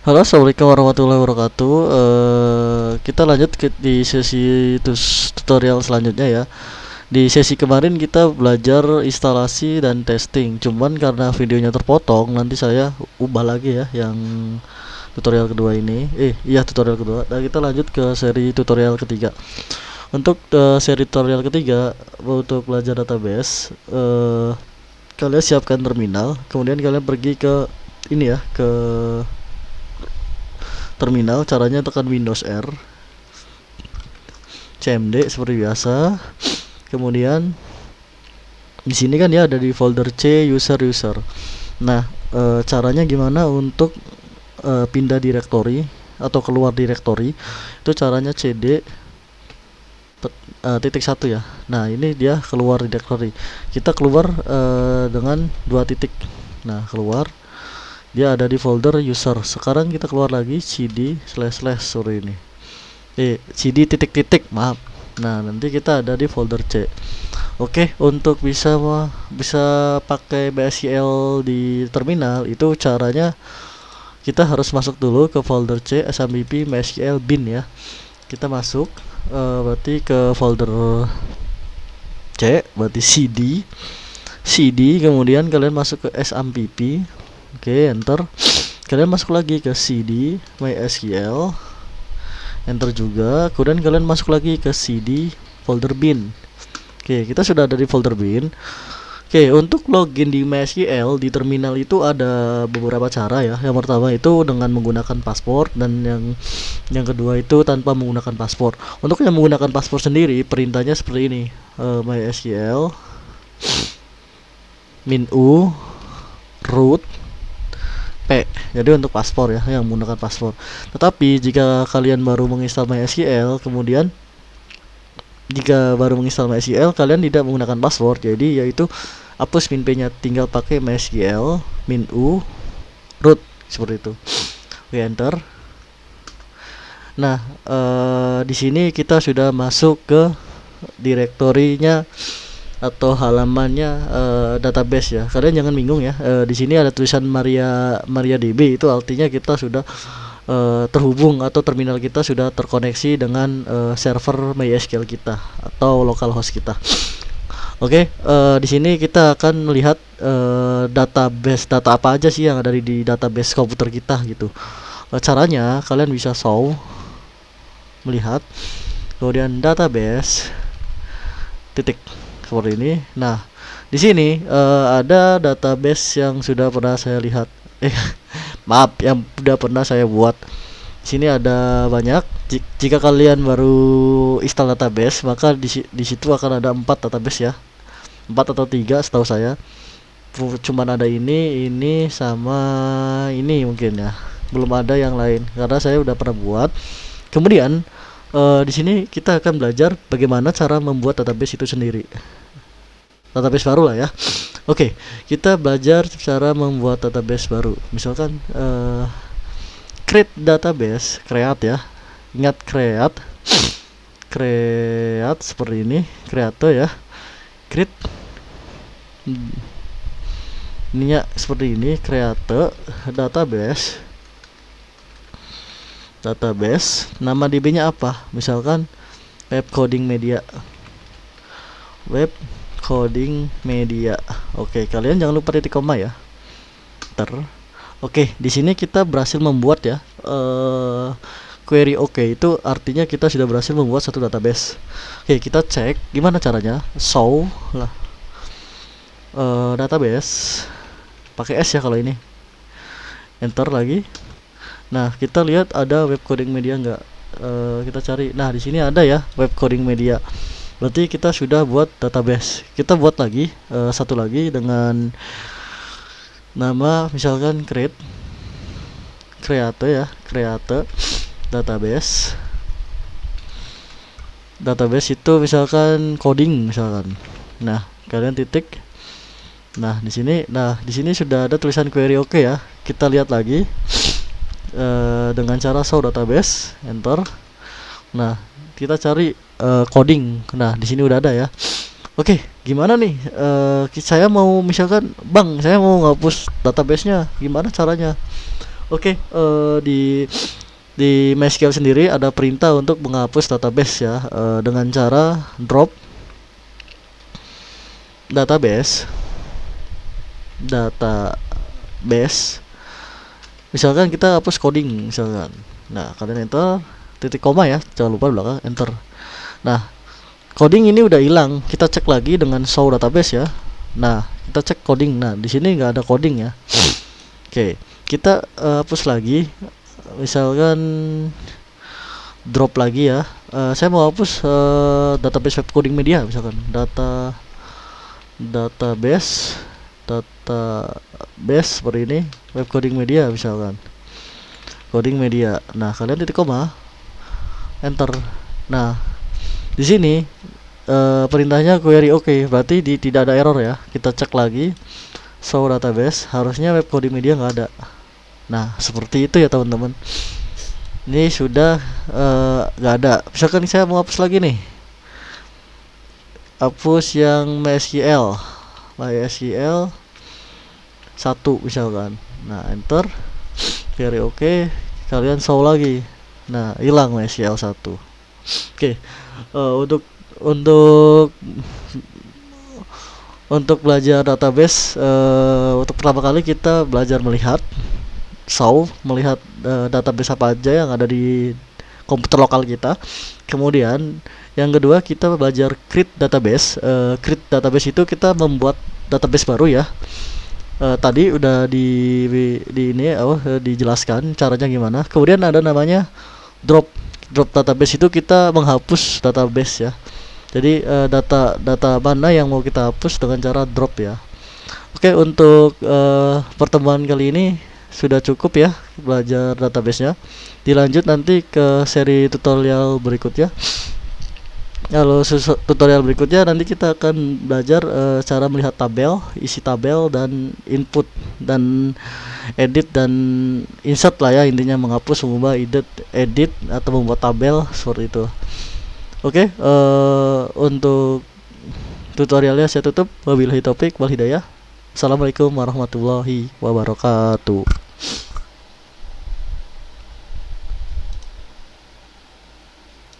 Halo, assalamualaikum warahmatullahi wabarakatuh. Kita lanjut di sesi tutorial selanjutnya ya. Di sesi kemarin kita belajar instalasi dan testing. Cuman karena videonya terpotong, nanti saya ubah lagi ya yang tutorial kedua ini. Iya, tutorial kedua. Dan kita lanjut ke seri tutorial ketiga. Untuk seri tutorial ketiga untuk belajar database, kalian siapkan terminal, kemudian kalian pergi ke ini ya, ke terminal. Caranya tekan Windows R, CMD seperti biasa. Kemudian di sini kan ya ada di folder C user. Nah, caranya gimana untuk pindah direktori atau keluar direktori? Itu caranya CD titik satu ya. Nah, ini dia keluar direktori. Kita keluar dengan dua titik. Nah, keluar. Dia ada di folder user. Sekarang kita keluar lagi CD // sorry ini. CD titik-titik, maaf. Nah, nanti kita ada di folder C. Oke, untuk bisa pakai MySQL di terminal itu caranya kita harus masuk dulu ke folder C SMBP MySQL bin ya. Kita masuk berarti ke folder C, berarti CD kemudian kalian masuk ke SMPP. Oke, enter. Kalian masuk lagi ke CD MySQL, enter juga. Kemudian kalian masuk lagi ke CD folder bin. Oke, kita sudah ada di folder bin. Oke, untuk login di MySQL di terminal itu ada beberapa cara ya. Yang pertama itu dengan menggunakan password, dan yang kedua itu tanpa menggunakan password. Untuk yang menggunakan password sendiri, perintahnya seperti ini. MySQL -u root P. Jadi untuk paspor ya, yang menggunakan paspor. Tetapi jika kalian baru menginstal MySQL, kemudian jika baru menginstal MySQL kalian tidak menggunakan password, jadi yaitu hapus min p-nya, tinggal pakai MySQL -u root seperti itu. Oke, enter. Nah, di sini kita sudah masuk ke direktorinya atau halamannya database ya. Kalian jangan bingung ya. Di sini ada tulisan MariaDB, itu artinya kita sudah terhubung atau terminal kita sudah terkoneksi dengan server MySQL kita atau localhost kita. Oke, di sini kita akan melihat database, data apa aja sih yang ada di database komputer kita gitu. Caranya kalian bisa melihat, kemudian database titik seperti ini. Nah, di sini ada database yang sudah pernah saya lihat. Maaf, yang sudah pernah saya buat. Di sini ada banyak. Jika kalian baru install database, maka di situ akan ada 4 database ya. 4 atau 3 setahu saya. Cuman ada ini sama ini mungkin ya. Belum ada yang lain karena saya udah pernah buat. Kemudian di sini kita akan belajar bagaimana cara membuat database itu sendiri. Database baru lah ya. Oke, kita belajar cara membuat database baru. Misalkan create database, create ya. Ingat create seperti ini, create ya. Create ininya seperti ini, create database. Nama DB-nya apa? Misalkan web coding media. Oke, kalian jangan lupa titik koma ya. Oke, di sini kita berhasil membuat ya query itu artinya kita sudah berhasil membuat satu database. Oke, kita cek gimana caranya. Show lah database pakai S ya kalau ini. Enter lagi. Nah, kita lihat ada web coding media enggak? Kita cari. Nah, di sini ada ya web coding media. Berarti kita sudah buat database. Kita buat lagi satu lagi dengan nama misalkan create ya, create database. Database itu misalkan coding misalkan. Nah, kalian titik. Nah, di sini sudah ada tulisan query ya. Kita lihat lagi dengan cara show database, enter. Nah, kita cari coding. Nah, di sini udah ada ya. Oke, gimana nih? Saya mau misalkan, Bang, saya mau ngapus database-nya. Gimana caranya? Oke, di MySQL sendiri ada perintah untuk menghapus database ya, dengan cara drop database. Misalkan kita hapus coding misalkan. Nah, kalian enter titik koma ya, jangan lupa belakang enter. Nah, coding ini udah hilang. Kita cek lagi dengan show database ya. Nah, kita cek coding. Nah, di sini nggak ada coding ya. Oke, kita hapus lagi. Misalkan drop lagi ya. Saya mau hapus database web coding media misalkan. Database seperti ini, web coding media misalkan. Coding media. Nah, kalian titik koma enter. Nah, di sini perintahnya query oke, berarti tidak ada error ya. Kita cek lagi show database, harusnya web coding media nggak ada. Nah, seperti itu ya teman-teman. Ini sudah nggak ada. Misalkan saya mau hapus lagi nih, hapus yang MySQL 1 misalkan. Nah, enter, query oke, kalian show lagi. Nah, hilang MySQL 1. Oke, untuk belajar database, untuk pertama kali kita belajar melihat database apa aja yang ada di komputer lokal kita. Kemudian yang kedua kita belajar create database. Create database itu kita membuat database baru ya. Tadi udah dijelaskan caranya gimana. Kemudian ada namanya drop database, itu kita menghapus database ya. Jadi data mana yang mau kita hapus dengan cara drop ya. Oke, untuk pertemuan kali ini sudah cukup ya belajar database-nya. Dilanjut nanti ke seri tutorial berikutnya. Kalau tutorial berikutnya nanti kita akan belajar cara melihat tabel, isi tabel, dan input, dan edit dan insert lah ya, intinya menghapus, mengubah, edit atau membuat tabel seperti itu. Oke, untuk tutorialnya saya tutup. Wabillahi taufik wal hidayah. Assalamualaikum warahmatullahi wabarakatuh.